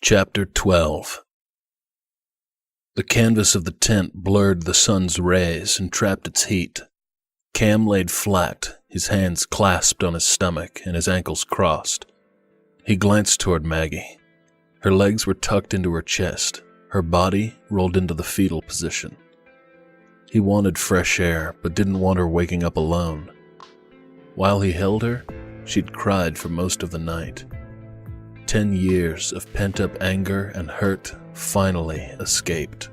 Chapter 12. The canvas of the tent blurred the sun's rays and trapped its heat. Cam laid flat, his hands clasped on his stomach and his ankles crossed. He glanced toward Maggie. Her legs were tucked into her chest, her body rolled into the fetal position. He wanted fresh air, but didn't want her waking up alone. While he held her, she'd cried for most of the night. 10 years of pent-up anger and hurt finally escaped.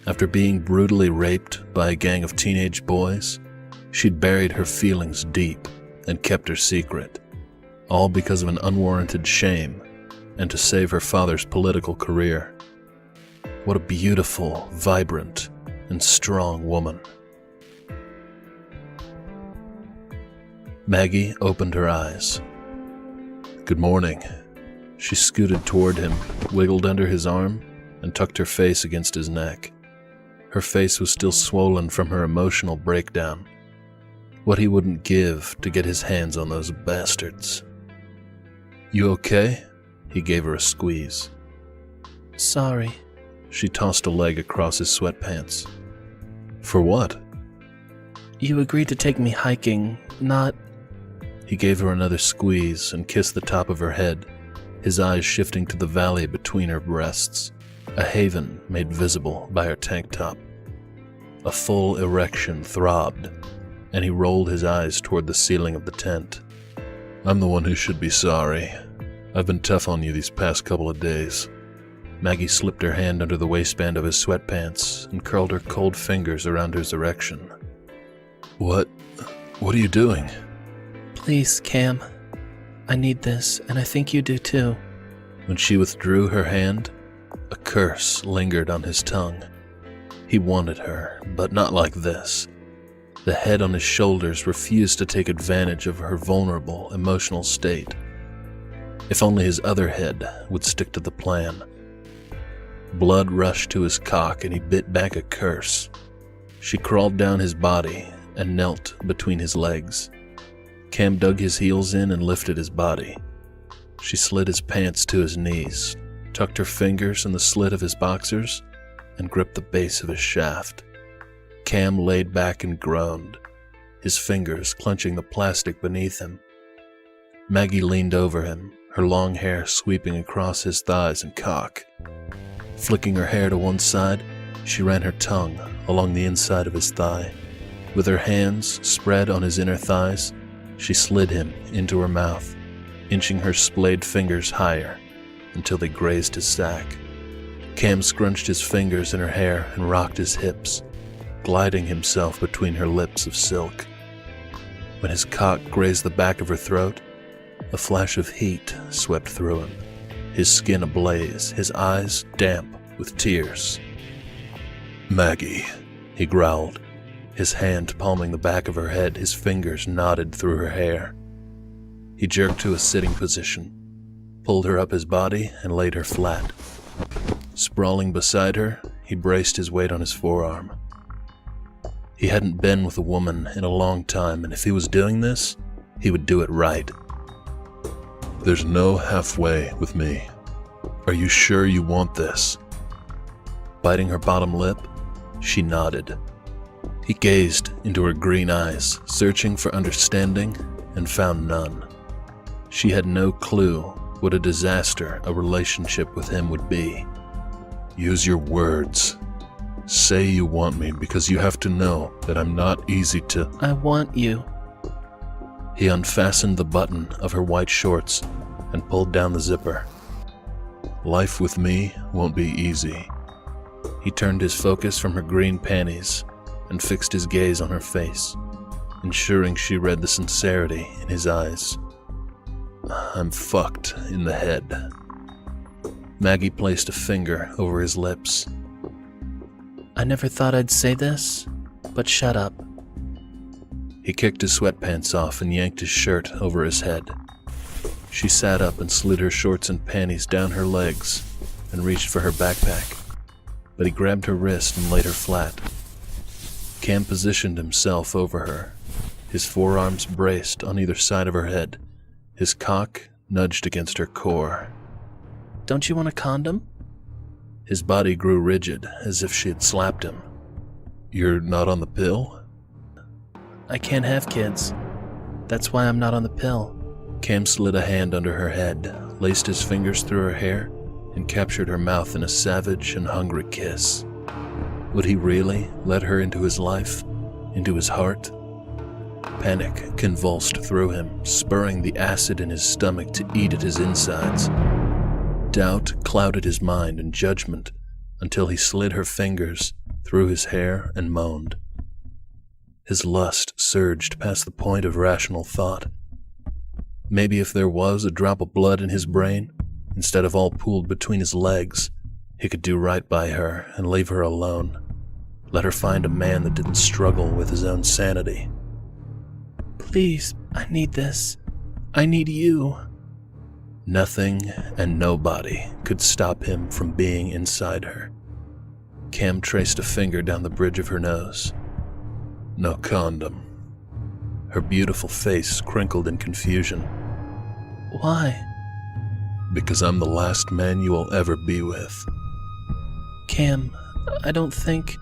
After being brutally raped by a gang of teenage boys, she'd buried her feelings deep and kept her secret, all because of an unwarranted shame and to save her father's political career. What a beautiful, vibrant, and strong woman. Maggie opened her eyes. "Good morning." She scooted toward him, wiggled under his arm, and tucked her face against his neck. Her face was still swollen from her emotional breakdown. What he wouldn't give to get his hands on those bastards. "You okay?" He gave her a squeeze. "Sorry." She tossed a leg across his sweatpants. "For what?" "You agreed to take me hiking, not..." He gave her another squeeze and kissed the top of her head, his eyes shifting to the valley between her breasts, a haven made visible by her tank top. A full erection throbbed, and he rolled his eyes toward the ceiling of the tent. "I'm the one who should be sorry. I've been tough on you these past couple of days." Maggie slipped her hand under the waistband of his sweatpants and curled her cold fingers around his erection. What are you doing?" "Please, Cam. I need this, and I think you do too." When she withdrew her hand, a curse lingered on his tongue. He wanted her, but not like this. The head on his shoulders refused to take advantage of her vulnerable, emotional state. If only his other head would stick to the plan. Blood rushed to his cock and he bit back a curse. She crawled down his body and knelt between his legs. Cam dug his heels in and lifted his body. She slid his pants to his knees, tucked her fingers in the slit of his boxers, and gripped the base of his shaft. Cam laid back and groaned, his fingers clenching the plastic beneath him. Maggie leaned over him, her long hair sweeping across his thighs and cock. Flicking her hair to one side, she ran her tongue along the inside of his thigh. With her hands spread on his inner thighs, she slid him into her mouth, inching her splayed fingers higher until they grazed his sack. Cam scrunched his fingers in her hair and rocked his hips, gliding himself between her lips of silk. When his cock grazed the back of her throat, a flash of heat swept through him, his skin ablaze, his eyes damp with tears. "Maggie," he growled, his hand palming the back of her head, his fingers knotted through her hair. He jerked to a sitting position, pulled her up his body, and laid her flat. Sprawling beside her, he braced his weight on his forearm. He hadn't been with a woman in a long time, and if he was doing this, he would do it right. "There's no halfway with me. Are you sure you want this?" Biting her bottom lip, she nodded. He gazed into her green eyes, searching for understanding, and found none. She had no clue what a disaster a relationship with him would be. "Use your words. Say you want me, because you have to know that I'm not easy to..." "I want you." He unfastened the button of her white shorts and pulled down the zipper. "Life with me won't be easy." He turned his focus from her green panties and fixed his gaze on her face, ensuring she read the sincerity in his eyes. "I'm fucked in the head." Maggie placed a finger over his lips. "I never thought I'd say this, but shut up." He kicked his sweatpants off and yanked his shirt over his head. She sat up and slid her shorts and panties down her legs and reached for her backpack, but he grabbed her wrist and laid her flat. Cam positioned himself over her, his forearms braced on either side of her head, his cock nudged against her core. Don't you want a condom? His body grew rigid, as if she had slapped him. You're not on the pill? I can't have kids. That's why I'm not on the pill. Cam slid a hand under her head, laced his fingers through her hair, and captured her mouth in a savage and hungry kiss. Would he really let her into his life, into his heart? Panic convulsed through him, spurring the acid in his stomach to eat at his insides. Doubt clouded his mind and judgment until he slid her fingers through his hair and moaned. His lust surged past the point of rational thought. Maybe if there was a drop of blood in his brain, instead of all pooled between his legs, he could do right by her and leave her alone. Let her find a man that didn't struggle with his own sanity. Please, I need this. I need you. Nothing and nobody could stop him from being inside her. Cam traced a finger down the bridge of her nose. No condom. Her beautiful face crinkled in confusion. Why? Because I'm the last man you will ever be with. Cam, I don't think...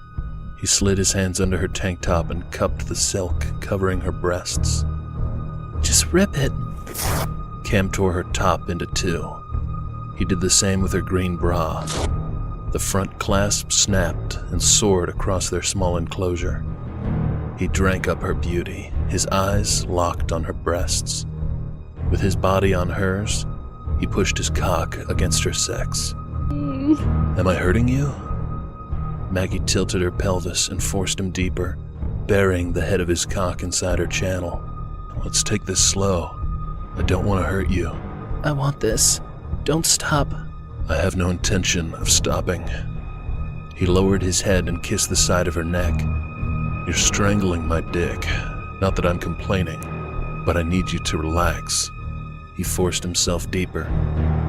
He slid his hands under her tank top and cupped the silk covering her breasts. Just rip it. Cam tore her top into two. He did the same with her green bra. The front clasp snapped and soared across their small enclosure. He drank up her beauty, his eyes locked on her breasts. With his body on hers, he pushed his cock against her sex. Am I hurting you? Maggie tilted her pelvis and forced him deeper, burying the head of his cock inside her channel. Let's take this slow. I don't want to hurt you. I want this. Don't stop. I have no intention of stopping. He lowered his head and kissed the side of her neck. You're strangling my dick. Not that I'm complaining, but I need you to relax. He forced himself deeper.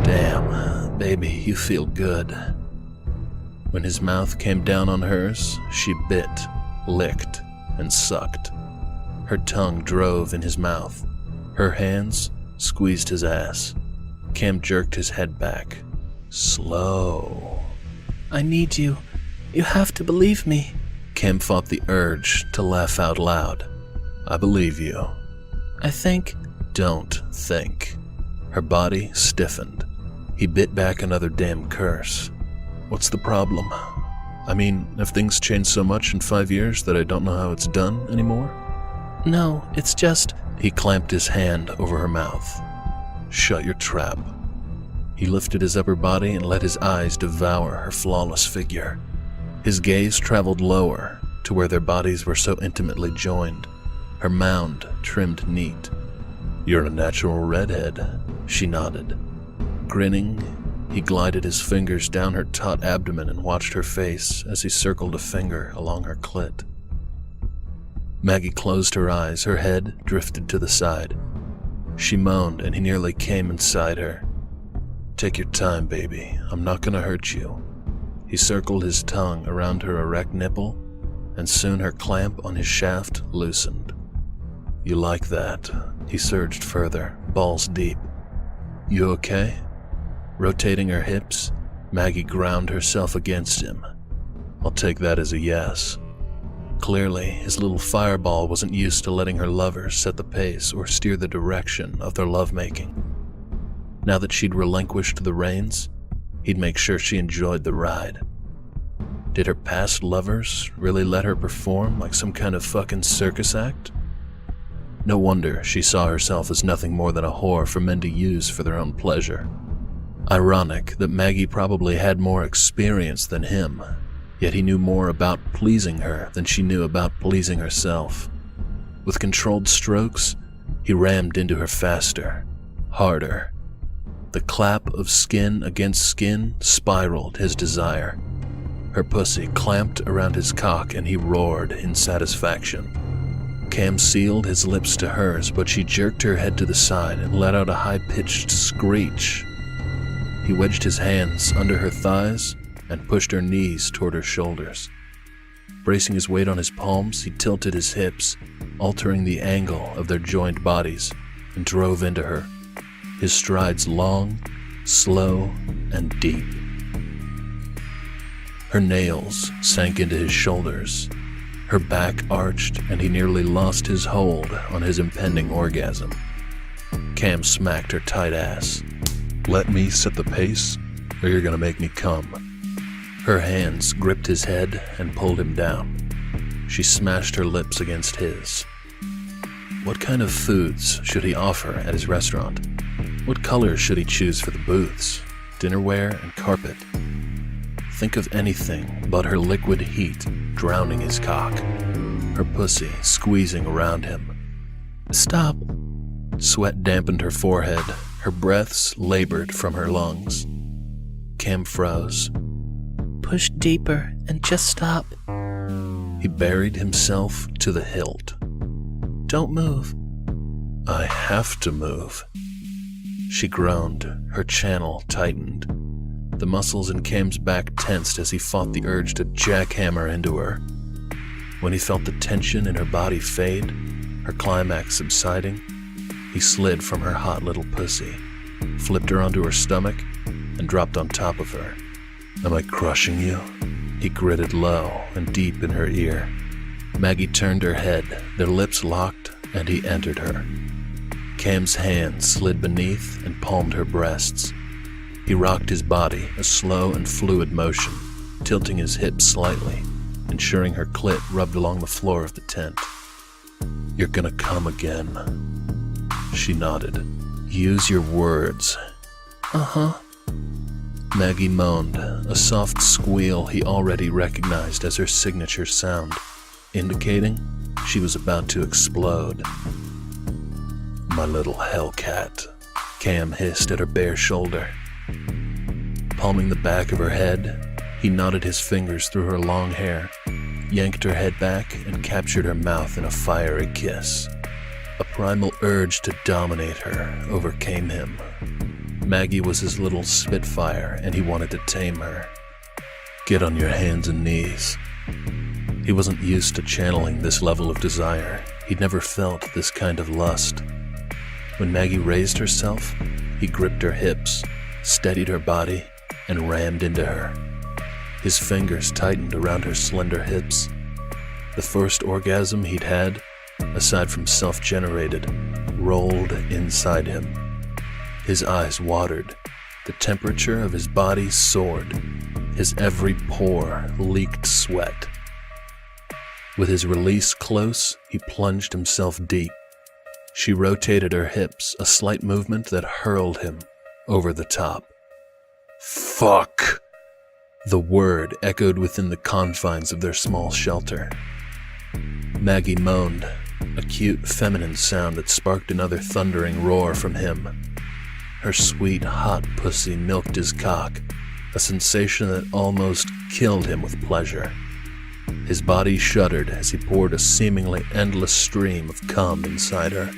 Damn, baby, you feel good. When his mouth came down on hers, she bit, licked, and sucked. Her tongue drove in his mouth. Her hands squeezed his ass. Cam jerked his head back. Slow. I need you. You have to believe me. Cam fought the urge to laugh out loud. I believe you. I think... Don't think. Her body stiffened. He bit back another damn curse. What's the problem? I mean, have things changed so much in 5 years that I don't know how it's done anymore? No, it's just... He clamped his hand over her mouth. Shut your trap. He lifted his upper body and let his eyes devour her flawless figure. His gaze traveled lower to where their bodies were so intimately joined, her mound trimmed neat. You're a natural redhead, she nodded. Grinning, he glided his fingers down her taut abdomen and watched her face as he circled a finger along her clit. Maggie closed her eyes, her head drifted to the side. She moaned and he nearly came inside her. Take your time, baby. I'm not gonna hurt you. He circled his tongue around her erect nipple, and soon her clamp on his shaft loosened. You like that? He surged further, balls deep. You okay? Rotating her hips, Maggie ground herself against him. I'll take that as a yes. Clearly, his little fireball wasn't used to letting her lover set the pace or steer the direction of their lovemaking. Now that she'd relinquished the reins, he'd make sure she enjoyed the ride. Did her past lovers really let her perform like some kind of fucking circus act? No wonder she saw herself as nothing more than a whore for men to use for their own pleasure. Ironic that Maggie probably had more experience than him, yet he knew more about pleasing her than she knew about pleasing herself. With controlled strokes, he rammed into her faster, harder. The clap of skin against skin spiraled his desire. Her pussy clamped around his cock and he roared in satisfaction. Cam sealed his lips to hers, but she jerked her head to the side and let out a high-pitched screech. He wedged his hands under her thighs and pushed her knees toward her shoulders. Bracing his weight on his palms, he tilted his hips, altering the angle of their joined bodies, and drove into her. His strides long, slow, and deep. Her nails sank into his shoulders. Her back arched, and he nearly lost his hold on his impending orgasm. Cam smacked her tight ass. "Let me set the pace, or you're gonna make me come." Her hands gripped his head and pulled him down. She smashed her lips against his. What kind of foods should he offer at his restaurant? What colors should he choose for the booths, dinnerware, and carpet? Think of anything but her liquid heat drowning his cock, her pussy squeezing around him. Stop. Sweat dampened her forehead, her breaths labored from her lungs. Cam froze. Push deeper and just stop. He buried himself to the hilt. Don't move. "I have to move." She groaned, her channel tightened. The muscles in Cam's back tensed as he fought the urge to jackhammer into her. When he felt the tension in her body fade, her climax subsiding, he slid from her hot little pussy, flipped her onto her stomach, and dropped on top of her. "Am I crushing you?" He gritted low and deep in her ear. Maggie turned her head, their lips locked, and he entered her. Cam's hand slid beneath and palmed her breasts. He rocked his body, a slow and fluid motion, tilting his hips slightly, ensuring her clit rubbed along the floor of the tent. "You're gonna come again." She nodded. "Use your words." Uh-huh. Maggie moaned, a soft squeal he already recognized as her signature sound, indicating she was about to explode. "My little hellcat," Cam hissed at her bare shoulder. Palming the back of her head, he knotted his fingers through her long hair, yanked her head back, and captured her mouth in a fiery kiss. A primal urge to dominate her overcame him. Maggie was his little spitfire, and he wanted to tame her. "Get on your hands and knees." He wasn't used to channeling this level of desire. He'd never felt this kind of lust. When Maggie raised herself, he gripped her hips, steadied her body, and rammed into her. His fingers tightened around her slender hips. The first orgasm he'd had, aside from self-generated, rolled inside him. His eyes watered. The temperature of his body soared. His every pore leaked sweat. With his release close, he plunged himself deep. She rotated her hips, a slight movement that hurled him over the top. "Fuck!" The word echoed within the confines of their small shelter. Maggie moaned, a cute feminine sound that sparked another thundering roar from him. Her sweet, hot pussy milked his cock, a sensation that almost killed him with pleasure. His body shuddered as he poured a seemingly endless stream of cum inside her.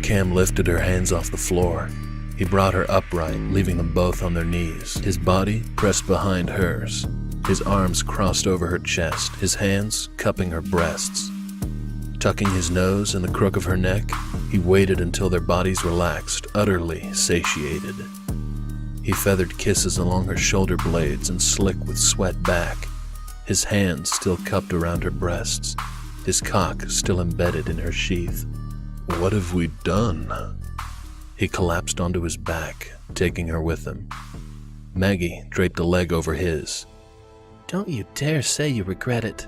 Cam lifted her hands off the floor. He brought her upright, leaving them both on their knees, his body pressed behind hers, his arms crossed over her chest, his hands cupping her breasts. Tucking his nose in the crook of her neck, he waited until their bodies relaxed, utterly satiated. He feathered kisses along her shoulder blades and slick with sweat back, his hands still cupped around her breasts, his cock still embedded in her sheath. "What have we done?" He collapsed onto his back, taking her with him. Maggie draped a leg over his. Don't you dare say you regret it.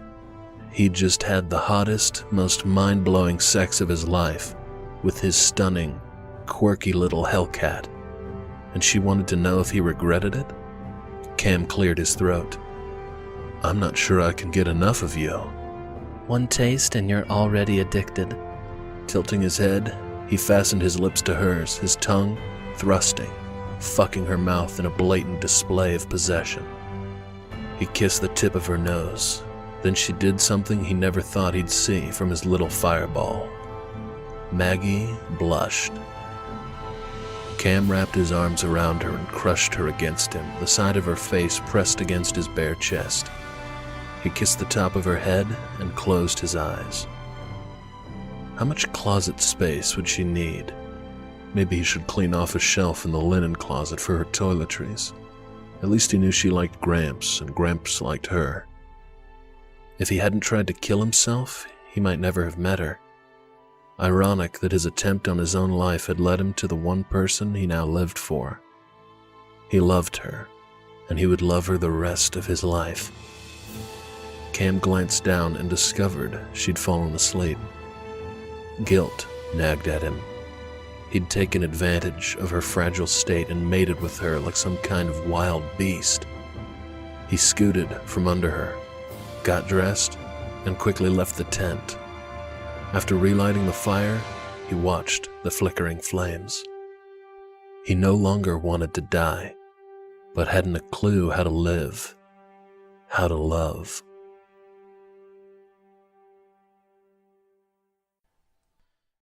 He'd just had the hottest, most mind-blowing sex of his life with his stunning, quirky little hellcat, and she wanted to know if he regretted it? Cam cleared his throat. "I'm not sure I can get enough of you." One taste and you're already addicted. Tilting his head, he fastened his lips to hers, his tongue thrusting, fucking her mouth in a blatant display of possession. He kissed the tip of her nose. Then she did something he never thought he'd see from his little fireball. Maggie blushed. Cam wrapped his arms around her and crushed her against him, the side of her face pressed against his bare chest. He kissed the top of her head and closed his eyes. How much closet space would she need? Maybe he should clean off a shelf in the linen closet for her toiletries. At least he knew she liked Gramps, and Gramps liked her. If he hadn't tried to kill himself, he might never have met her. Ironic that his attempt on his own life had led him to the one person he now lived for. He loved her, and he would love her the rest of his life. Cam glanced down and discovered she'd fallen asleep. Guilt nagged at him. He'd taken advantage of her fragile state and mated with her like some kind of wild beast. He scooted from under her, got dressed, and quickly left the tent. After relighting the fire, he watched the flickering flames. He no longer wanted to die, but hadn't a clue how to live, how to love.